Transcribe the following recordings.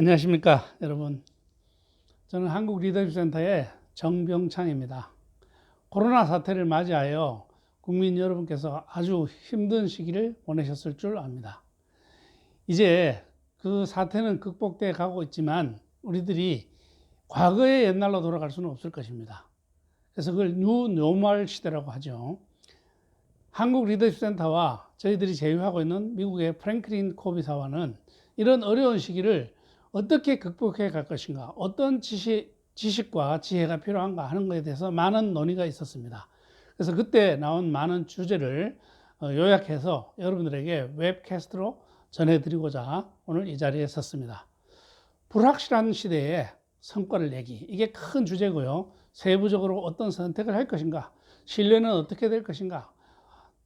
안녕하십니까 여러분. 저는 한국 리더십 센터의 정병창입니다. 코로나 사태를 맞이하여 국민 여러분께서 아주 힘든 시기를 보내셨을 줄 압니다. 이제 그 사태는 극복돼 가고 있지만 우리들이 과거의 옛날로 돌아갈 수는 없을 것입니다. 그래서 그걸 뉴 노멀 시대라고 하죠. 한국 리더십 센터와 저희들이 제휴하고 있는 미국의 프랭클린 코비 사와는 이런 어려운 시기를 어떻게 극복해 갈 것인가, 어떤 지식과 지혜가 필요한가 하는 것에 대해서 많은 논의가 있었습니다. 그래서 그때 나온 많은 주제를 요약해서 여러분들에게 웹캐스트로 전해드리고자 오늘 이 자리에 섰습니다. 불확실한 시대에 성과를 내기, 이게 큰 주제고요. 세부적으로 어떤 선택을 할 것인가, 신뢰는 어떻게 될 것인가,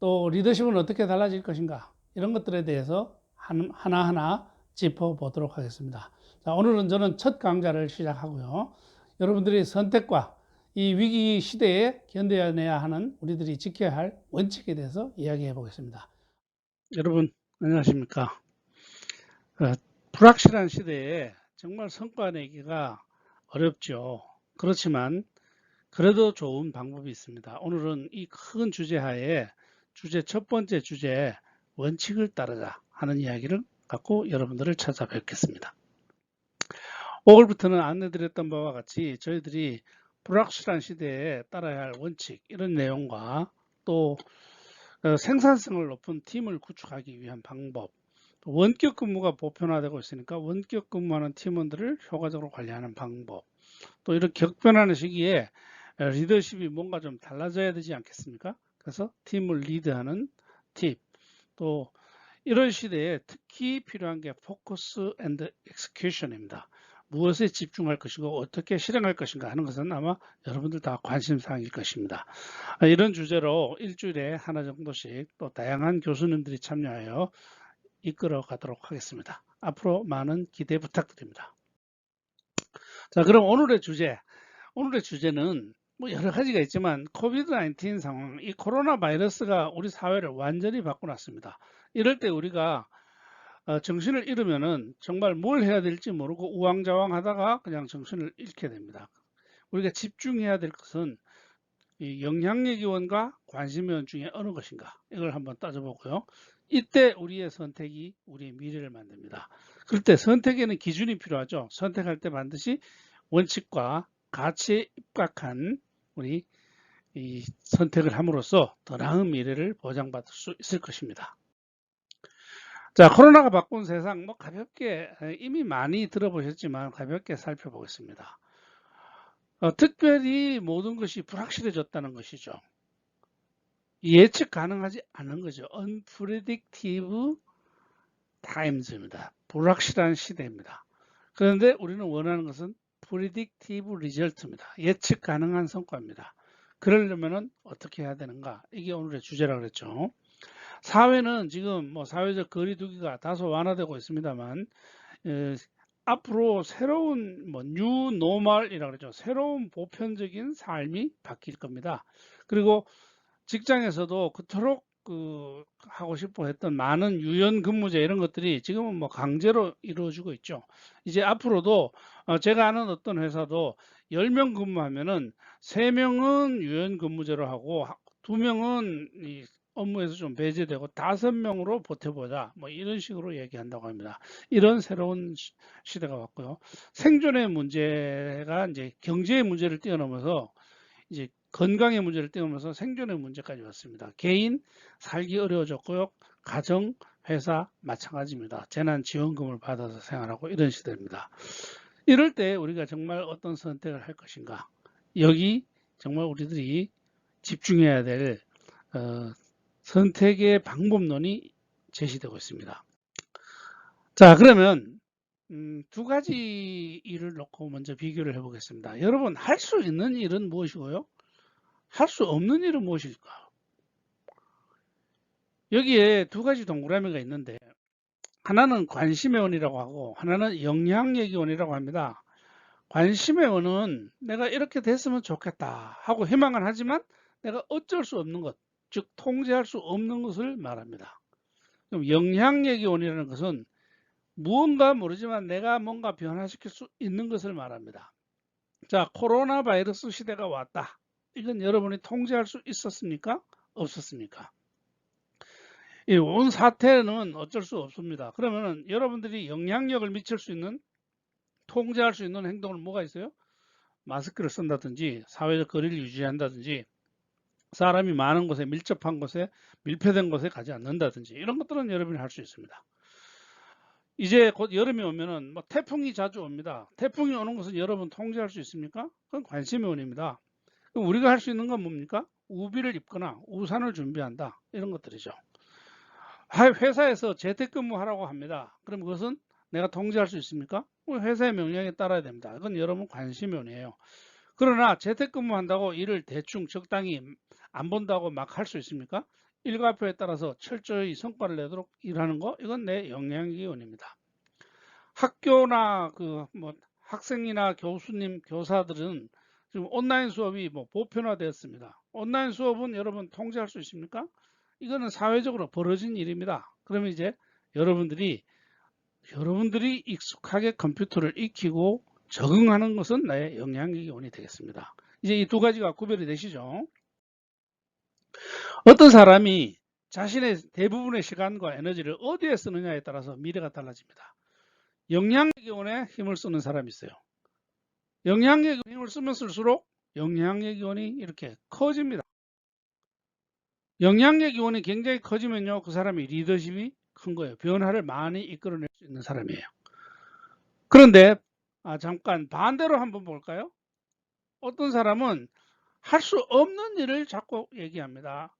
또 리더십은 어떻게 달라질 것인가, 이런 것들에 대해서 하나하나 짚어보도록 하겠습니다. 자, 오늘은 저는 첫 강좌를 시작하고요. 여러분들이 선택과 이 위기 시대에 견뎌내야 하는 우리들이 지켜야 할 원칙에 대해서 이야기해 보겠습니다. 여러분 안녕하십니까. 불확실한 시대에 정말 성과 내기가 어렵죠. 그렇지만 그래도 좋은 방법이 있습니다. 오늘은 이 큰 주제 하에 첫 번째 주제, 원칙을 따르자 하는 이야기를 갖고 여러분들을 찾아뵙겠습니다. 5월부터는 안내드렸던 바와 같이 저희들이 불확실한 시대에 따라야 할 원칙, 이런 내용과 또 생산성을 높은 팀을 구축하기 위한 방법, 원격 근무가 보편화되고 있으니까 원격 근무하는 팀원들을 효과적으로 관리하는 방법, 또 이런 격변하는 시기에 리더십이 뭔가 좀 달라져야 되지 않겠습니까? 그래서 팀을 리드하는 팁, 또 이런 시대에 특히 필요한 게 포커스 앤드 엑스큐션입니다. 무엇에 집중할 것이고 어떻게 실행할 것인가 하는 것은 아마 여러분들 다 관심사항일 것입니다. 이런 주제로 일주일에 하나 정도씩 또 다양한 교수님들이 참여하여 이끌어 가도록 하겠습니다. 앞으로 많은 기대 부탁드립니다. 자, 그럼 오늘의 주제는 뭐 여러 가지가 있지만 코비드-19 상황, 이 코로나 바이러스가 우리 사회를 완전히 바꿔놨습니다. 이럴 때 우리가 정신을 잃으면은 정말 뭘 해야 될지 모르고 우왕좌왕하다가 그냥 정신을 잃게 됩니다. 우리가 집중해야 될 것은 이 영향력위원과 관심위원 중에 어느 것인가, 이걸 한번 따져보고요. 이때 우리의 선택이 우리의 미래를 만듭니다. 그럴 때 선택에는 기준이 필요하죠. 선택할 때 반드시 원칙과 가치에 입각한 우리 이 선택을 함으로써 더 나은 미래를 보장받을 수 있을 것입니다. 자, 코로나가 바꾼 세상, 뭐 가볍게 이미 많이 들어보셨지만 가볍게 살펴보겠습니다. 특별히 모든 것이 불확실해졌다는 것이죠. 예측 가능하지 않은 거죠. unpredictable times입니다. 불확실한 시대입니다. 그런데 우리는 원하는 것은 predictive result입니다. 예측 가능한 성과입니다. 그러려면 어떻게 해야 되는가? 이게 오늘의 주제라고 그랬죠. 사회는 지금 뭐 사회적 거리두기가 다소 완화되고 있습니다만 앞으로 새로운 뭐 뉴 노멀이라고 그러죠. 새로운 보편적인 삶이 바뀔 겁니다. 그리고 직장에서도 그토록 하고 싶어 했던 많은 유연 근무제 이런 것들이 지금은 뭐 강제로 이루어지고 있죠. 이제 앞으로도 제가 아는 어떤 회사도 10명 근무하면은 3명은 유연 근무제로 하고 2명은 이 업무에서 좀 배제되고 5명으로 버텨보자, 뭐 이런 식으로 얘기한다고 합니다. 이런 새로운 시대가 왔고요. 생존의 문제가 이제 경제의 문제를 뛰어넘어서 이제 건강의 문제를 뛰어넘어서 생존의 문제까지 왔습니다. 개인 살기 어려워졌고요. 가정, 회사 마찬가지입니다. 재난지원금을 받아서 생활하고 이런 시대입니다. 이럴 때 우리가 정말 어떤 선택을 할 것인가? 여기 정말 우리들이 집중해야 될 선택의 방법론이 제시되고 있습니다. 자, 그러면 두 가지 일을 놓고 먼저 비교를 해보겠습니다. 여러분, 할 수 있는 일은 무엇이고요? 할 수 없는 일은 무엇일까? 여기에 두 가지 동그라미가 있는데 하나는 관심의 원이라고 하고 하나는 영향력의 원이라고 합니다. 관심의 원은 내가 이렇게 됐으면 좋겠다 하고 희망은 하지만 내가 어쩔 수 없는 것, 즉 통제할 수 없는 것을 말합니다. 그럼 영향력의 원이라는 것은 무언가 모르지만 내가 뭔가 변화시킬 수 있는 것을 말합니다. 자, 코로나 바이러스 시대가 왔다. 이건 여러분이 통제할 수 있었습니까? 없었습니까? 이 온 사태는 어쩔 수 없습니다. 그러면 여러분들이 영향력을 미칠 수 있는, 통제할 수 있는 행동은 뭐가 있어요? 마스크를 쓴다든지, 사회적 거리를 유지한다든지, 사람이 많은 곳에, 밀접한 곳에, 밀폐된 곳에 가지 않는다든지, 이런 것들은 여러분이 할 수 있습니다. 이제 곧 여름이 오면은 뭐 태풍이 자주 옵니다. 태풍이 오는 것은 여러분 통제할 수 있습니까? 그건 관심의 원입니다. 그럼 우리가 할 수 있는 건 뭡니까? 우비를 입거나 우산을 준비한다. 이런 것들이죠. 회사에서 재택근무하라고 합니다. 그럼 그것은 내가 통제할 수 있습니까? 회사의 명령에 따라야 됩니다. 이건 여러분 관심의 원이에요. 그러나 재택근무한다고 일을 대충 적당히 안 본다고 막 할 수 있습니까? 일과표에 따라서 철저히 성과를 내도록 일하는 거, 이건 내 영향력의 원입니다. 학교나 학생이나 교수님, 교사들은 지금 온라인 수업이 보편화되었습니다. 온라인 수업은 여러분 통제할 수 있습니까? 이거는 사회적으로 벌어진 일입니다. 그러면 이제 여러분들이 익숙하게 컴퓨터를 익히고 적응하는 것은 나의 영향력의 원이 되겠습니다. 이제 이 두 가지가 구별이 되시죠? 어떤 사람이 자신의 대부분의 시간과 에너지를 어디에 쓰느냐에 따라서 미래가 달라집니다. 영향력의 원에 힘을 쓰는 사람이 있어요. 영향력의 힘을 쓰면 쓸수록 영향력의 원이 이렇게 커집니다. 영향력의 원이 굉장히 커지면요, 그 사람이 리더십이 큰 거예요. 변화를 많이 이끌어낼 수 있는 사람이에요. 그런데 잠깐 반대로 한번 볼까요? 어떤 사람은 할 수 없는 일을 자꾸 얘기합니다.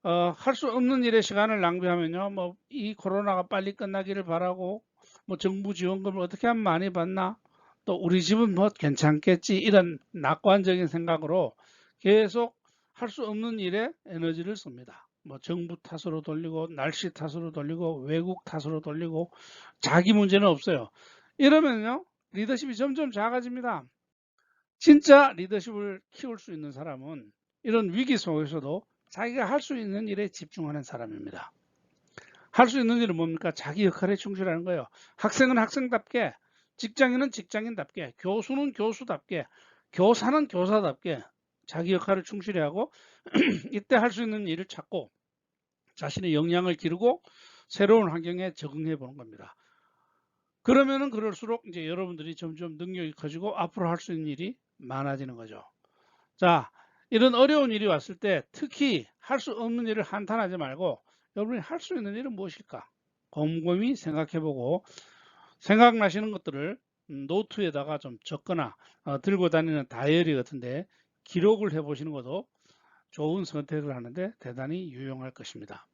할 수 없는 일에 시간을 낭비하면요, 이 코로나가 빨리 끝나기를 바라고, 정부 지원금을 어떻게 하면 많이 받나, 또 우리 집은 괜찮겠지, 이런 낙관적인 생각으로 계속 할 수 없는 일에 에너지를 씁니다. 정부 탓으로 돌리고, 날씨 탓으로 돌리고, 외국 탓으로 돌리고, 자기 문제는 없어요. 이러면요, 리더십이 점점 작아집니다. 진짜 리더십을 키울 수 있는 사람은 이런 위기 속에서도 자기가 할 수 있는 일에 집중하는 사람입니다. 할 수 있는 일은 뭡니까? 자기 역할에 충실하는 거예요. 학생은 학생답게, 직장인은 직장인답게, 교수는 교수답게, 교사는 교사답게 자기 역할을 충실히 하고 이때 할 수 있는 일을 찾고 자신의 역량을 기르고 새로운 환경에 적응해 보는 겁니다. 그러면은 그럴수록 이제 여러분들이 점점 능력이 커지고 앞으로 할 수 있는 일이 많아지는 거죠. 자, 이런 어려운 일이 왔을 때 특히 할 수 없는 일을 한탄하지 말고 여러분이 할 수 있는 일은 무엇일까? 곰곰이 생각해보고 생각나시는 것들을 노트에다가 좀 적거나 들고 다니는 다이어리 같은데 기록을 해보시는 것도 좋은 선택을 하는데 대단히 유용할 것입니다.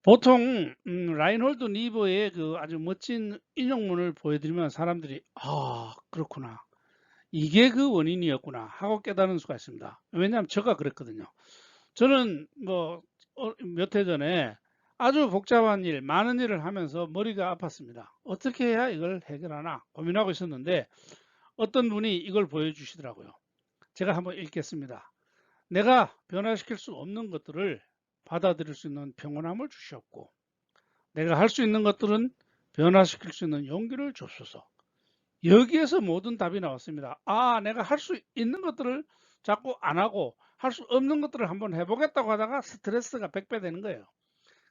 보통 라인홀드 니버의 그 아주 멋진 인용문을 보여드리면 사람들이 그렇구나, 이게 그 원인이었구나 하고 깨달은 수가 있습니다. 왜냐하면 제가 그랬거든요. 저는 몇 해 전에 아주 복잡한 일, 많은 일을 하면서 머리가 아팠습니다. 어떻게 해야 이걸 해결하나 고민하고 있었는데 어떤 분이 이걸 보여주시더라고요. 제가 한번 읽겠습니다. 내가 변화시킬 수 없는 것들을 받아들일 수 있는 평온함을 주시옵고 내가 할 수 있는 것들은 변화시킬 수 있는 용기를 주소서. 여기에서 모든 답이 나왔습니다. 내가 할 수 있는 것들을 자꾸 안 하고 할 수 없는 것들을 한번 해보겠다고 하다가 스트레스가 100배 되는 거예요.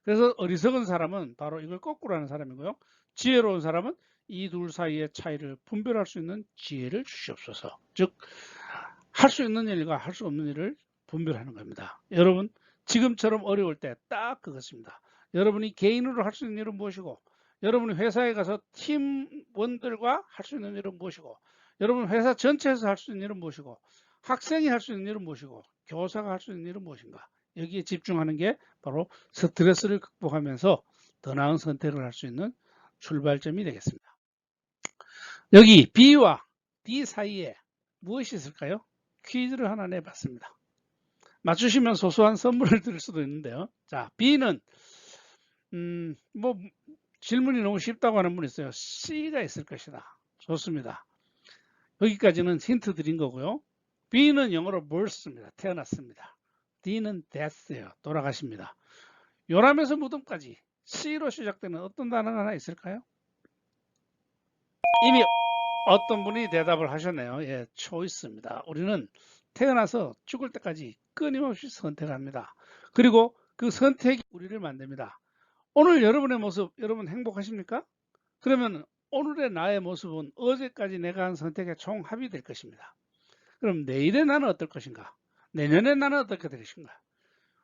그래서 어리석은 사람은 바로 이걸 거꾸로 하는 사람이고요. 지혜로운 사람은 이 둘 사이의 차이를 분별할 수 있는 지혜를 주시옵소서. 즉, 할 수 있는 일과 할 수 없는 일을 분별하는 겁니다. 여러분, 지금처럼 어려울 때 딱 그것입니다. 여러분이 개인으로 할 수 있는 일은 무엇이고, 여러분이 회사에 가서 팀원들과 할 수 있는 일은 무엇이고, 여러분 회사 전체에서 할 수 있는 일은 무엇이고, 학생이 할 수 있는 일은 무엇이고, 교사가 할 수 있는 일은 무엇인가. 여기에 집중하는 게 바로 스트레스를 극복하면서 더 나은 선택을 할 수 있는 출발점이 되겠습니다. 여기 B와 D 사이에 무엇이 있을까요? 퀴즈를 하나 내봤습니다. 맞추시면 소소한 선물을 드릴 수도 있는데요. 자, B는 질문이 너무 쉽다고 하는 분 있어요. C가 있을 것이다. 좋습니다. 여기까지는 힌트 드린 거고요. B는 영어로 birth입니다. 태어났습니다. D는 death예요. 돌아가십니다. 요람에서 무덤까지 C로 시작되는 어떤 단어가 하나 있을까요? 이미 어떤 분이 대답을 하셨네요. 예, 초이스입니다. 우리는 태어나서 죽을 때까지 끊임없이 선택합니다. 그리고 그 선택이 우리를 만듭니다. 오늘 여러분의 모습, 여러분 행복하십니까? 그러면 오늘의 나의 모습은 어제까지 내가 한 선택의 총합이 될 것입니다. 그럼 내일의 나는 어떨 것인가? 내년의 나는 어떻게 될 것인가?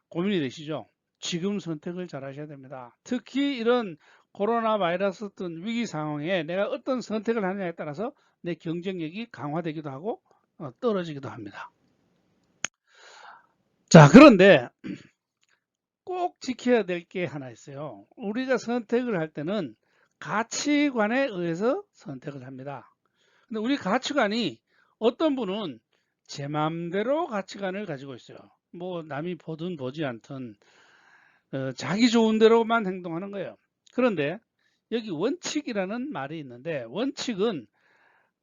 고민이 되시죠? 지금 선택을 잘 하셔야 됩니다. 특히 이런 코로나 바이러스 같은 위기 상황에 내가 어떤 선택을 하느냐에 따라서 내 경쟁력이 강화되기도 하고 떨어지기도 합니다. 자, 그런데 꼭 지켜야 될 게 하나 있어요. 우리가 선택을 할 때는 가치관에 의해서 선택을 합니다. 근데 우리 가치관이 어떤 분은 제 마음대로 가치관을 가지고 있어요. 뭐 남이 보든 보지 않든 자기 좋은 대로만 행동하는 거예요. 그런데 여기 원칙이라는 말이 있는데 원칙은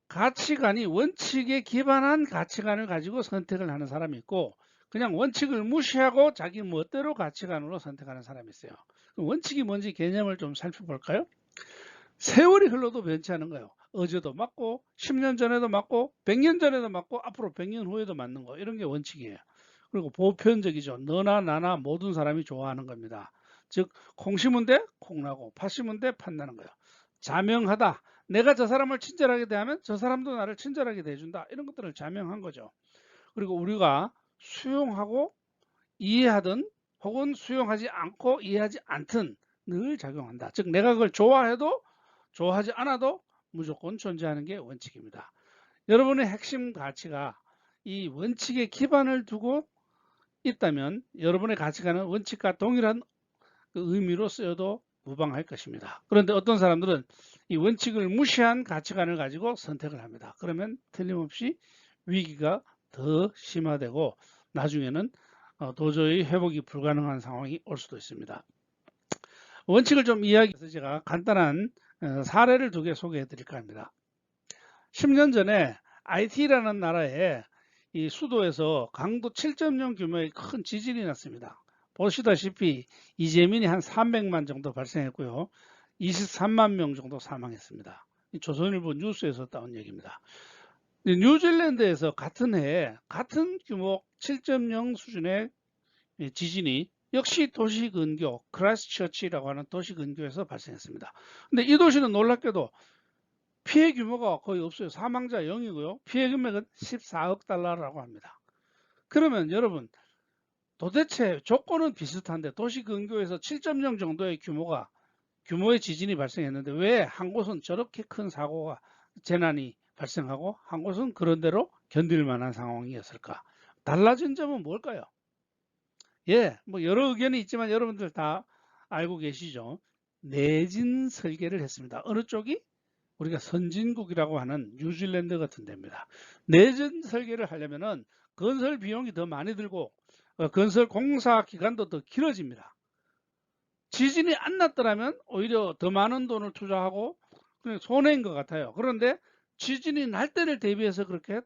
가치관이 원칙에 기반한 가치관을 가지고 선택을 하는 사람이 있고 그냥 원칙을 무시하고 자기 멋대로 가치관으로 선택하는 사람이 있어요. 원칙이 뭔지 개념을 좀 살펴볼까요? 세월이 흘러도 변치 않은 거예요. 어제도 맞고 10년 전에도 맞고 100년 전에도 맞고 앞으로 100년 후에도 맞는 거 이런 게 원칙이에요. 그리고 보편적이죠. 너나 나나 모든 사람이 좋아하는 겁니다. 즉 콩 심은 데 콩나고 팥 심은 데 팥나는 거예요. 자명하다. 내가 저 사람을 친절하게 대하면 저 사람도 나를 친절하게 대해준다. 이런 것들을 자명한 거죠. 그리고 우리가 수용하고 이해하든 혹은 수용하지 않고 이해하지 않든 늘 작용한다. 즉 내가 그걸 좋아해도 좋아하지 않아도 무조건 존재하는 게 원칙입니다. 여러분의 핵심 가치가 이 원칙에 기반을 두고 있다면 여러분의 가치관은 원칙과 동일한 의미로 쓰여도 무방할 것입니다. 그런데 어떤 사람들은 이 원칙을 무시한 가치관을 가지고 선택을 합니다. 그러면 틀림없이 위기가 더 심화되고 나중에는 도저히 회복이 불가능한 상황이 올 수도 있습니다. 원칙을 좀 이야기해서 제가 간단한 사례를 두 개 소개해 드릴까 합니다. 10년 전에 IT라는 나라에 이 수도에서 강도 7.0 규모의 큰 지진이 났습니다. 보시다시피 이재민이 한 300만 정도 발생했고요. 23만 명 정도 사망했습니다. 조선일보 뉴스에서 따온 얘기입니다. 뉴질랜드에서 같은 해에 같은 규모 7.0 수준의 지진이 역시 도시 근교 크라이스트처치라고 하는 도시 근교에서 발생했습니다. 근데 이 도시는 놀랍게도 피해 규모가 거의 없어요. 사망자 0이고요. 피해 금액은 14억 달러라고 합니다. 그러면 여러분 도대체 조건은 비슷한데 도시 근교에서 7.0 정도의 규모의 지진이 발생했는데 왜 한 곳은 저렇게 큰 사고가 재난이 발생하고 한 곳은 그런 대로 견딜 만한 상황이었을까? 달라진 점은 뭘까요? 예, 뭐 여러 의견이 있지만 여러분들 다 알고 계시죠? 내진 설계를 했습니다. 어느 쪽이? 우리가 선진국이라고 하는 뉴질랜드 같은 데입니다. 내진 설계를 하려면은 건설 비용이 더 많이 들고 건설 공사 기간도 더 길어집니다. 지진이 안 났더라면 오히려 더 많은 돈을 투자하고 그냥 손해인 것 같아요. 그런데 지진이 날 때를 대비해서 그렇게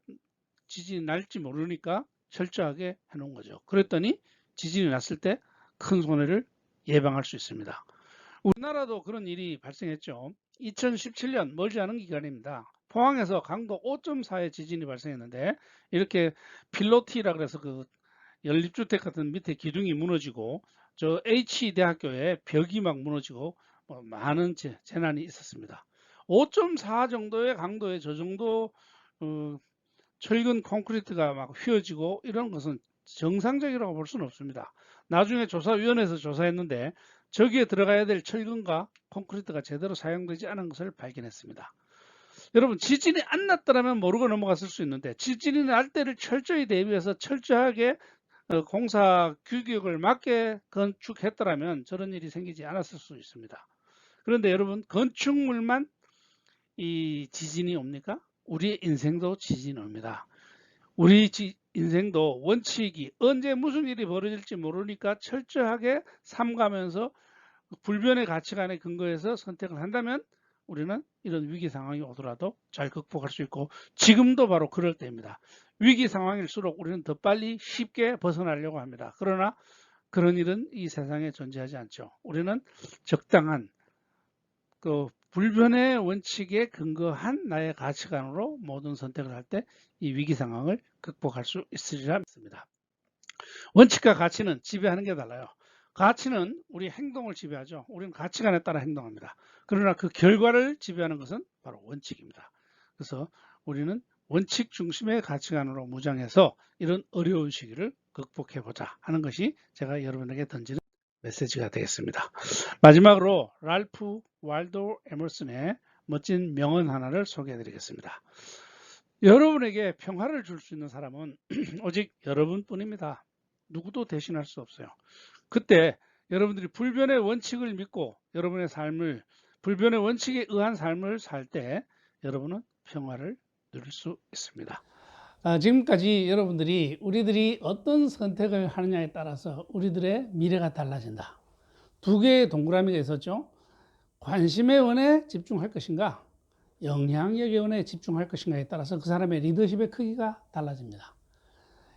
지진이 날지 모르니까 철저하게 해놓은 거죠. 그랬더니 지진이 났을 때 큰 손해를 예방할 수 있습니다. 우리나라도 그런 일이 발생했죠. 2017년 멀지 않은 기간입니다. 포항에서 강도 5.4의 지진이 발생했는데 이렇게 필로티라 그래서 그 연립주택 같은 밑에 기둥이 무너지고 저 H대학교에 벽이 막 무너지고 많은 재난이 있었습니다. 5.4 정도의 강도의 저 정도 철근 콘크리트가 막 휘어지고 이런 것은 정상적이라고 볼 수는 없습니다. 나중에 조사위원회에서 조사했는데 저기에 들어가야 될 철근과 콘크리트가 제대로 사용되지 않은 것을 발견했습니다. 여러분 지진이 안 났더라면 모르고 넘어갔을 수 있는데 지진이 날 때를 철저히 대비해서 철저하게 공사 규격을 맞게 건축했더라면 저런 일이 생기지 않았을 수 있습니다. 그런데 여러분 건축물만 이 지진이 옵니까? 우리의 인생도 지진이 옵니다. 우리 인생도 원칙이 언제 무슨 일이 벌어질지 모르니까 철저하게 삼가면서 불변의 가치관에 근거해서 선택을 한다면 우리는 이런 위기 상황이 오더라도 잘 극복할 수 있고 지금도 바로 그럴 때입니다. 위기 상황일수록 우리는 더 빨리 쉽게 벗어나려고 합니다. 그러나 그런 일은 이 세상에 존재하지 않죠. 우리는 적당한 그 불변의 원칙에 근거한 나의 가치관으로 모든 선택을 할 때 이 위기 상황을 극복할 수 있으리라 믿습니다. 원칙과 가치는 지배하는 게 달라요. 가치는 우리 행동을 지배하죠. 우리는 가치관에 따라 행동합니다. 그러나 그 결과를 지배하는 것은 바로 원칙입니다. 그래서 우리는 원칙 중심의 가치관으로 무장해서 이런 어려운 시기를 극복해보자 하는 것이 제가 여러분에게 던지는 메시지가 되겠습니다. 마지막으로 랄프 waldo 에머슨의 멋진 명언 하나를 소개해 드리겠습니다. 여러분에게 평화를 줄 수 있는 사람은 오직 여러분뿐입니다. 누구도 대신할 수 없어요. 그때 여러분들이 불변의 원칙을 믿고 여러분의 삶을 불변의 원칙에 의한 삶을 살 때 여러분은 평화를 누릴 수 있습니다. 지금까지 여러분들이 우리들이 어떤 선택을 하느냐에 따라서 우리들의 미래가 달라진다. 두 개의 동그라미가 있었죠. 관심의 원에 집중할 것인가, 영향력의 원에 집중할 것인가에 따라서 그 사람의 리더십의 크기가 달라집니다.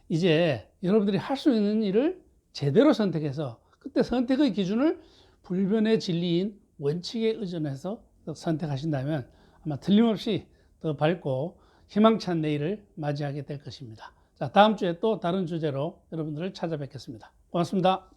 이제 여러분들이 할 수 있는 일을 제대로 선택해서 그때 선택의 기준을 불변의 진리인 원칙에 의존해서 선택하신다면 아마 틀림없이 더 밝고 희망찬 내일을 맞이하게 될 것입니다. 자, 다음 주에 또 다른 주제로 여러분들을 찾아뵙겠습니다. 고맙습니다.